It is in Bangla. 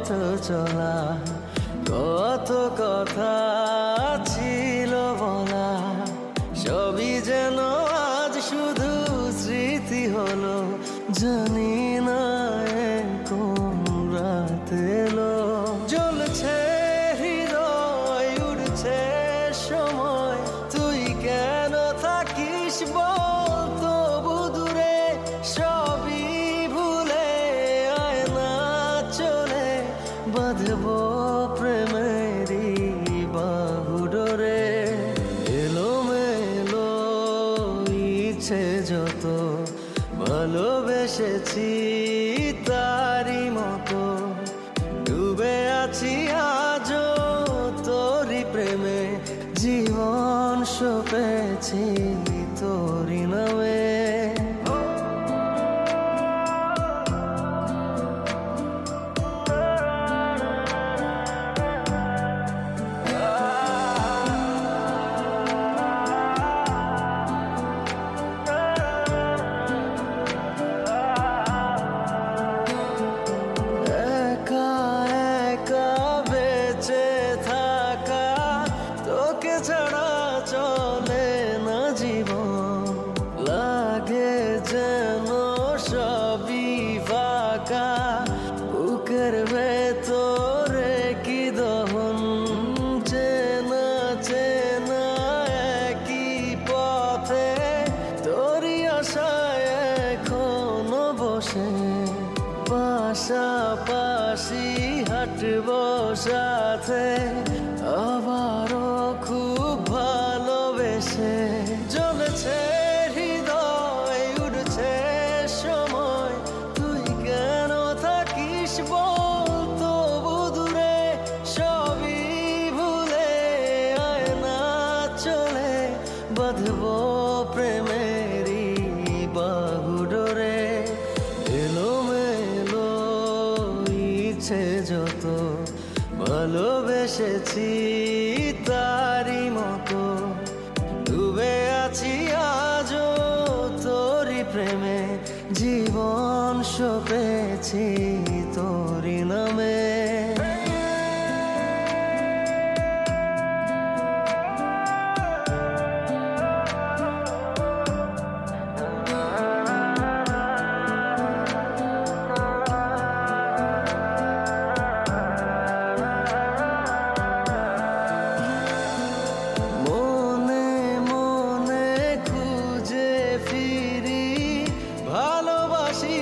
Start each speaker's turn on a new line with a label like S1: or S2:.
S1: পথ চলা, কত কথা ছিল বলা, সবই যেন আজ শুধু স্মৃতি হলো। জানি না কোন রাত এলো, জ্বলছে হৃদয়, উড়ছে সময়, তুই কেন থাকিস বল তবু দূরে, সবই ভুলে আয় না চলে, বাঁধবো প্রেমেরই বাহু ডোরে। এলোমেলো ইচ্ছে যত ভালোবেসেছি তারি মতো, ডুবে আছি আজও তোরি প্রেমে, জীবন সপেছি তোরি নামে। তোকে ছাড়া চলে না জীবন, লাগে যেন সবই ফাঁকা, বুকের ভেতরে কি দহন, চেনা চেনা একই পথে, তোরই আশায় এখনো বসে, পাশাপাশি হাঁটবো সাথে, আবারও খুব ভালোবেসে। জ্বলছে হৃদয়, উড়ছে সময়, তুই কেন থাকিস বল তবু দূরে, সবই ভুলে আয় না চলে, বাঁধবো প্রেমেরই বাহু ডোরে। এলোমেলো ইচ্ছে যত ভালোবেসেছি তারি মতো, ডুবে আছি আজও তোরি প্রেমে, জীবন সপেছি তোরি নামে। ভালোবাসি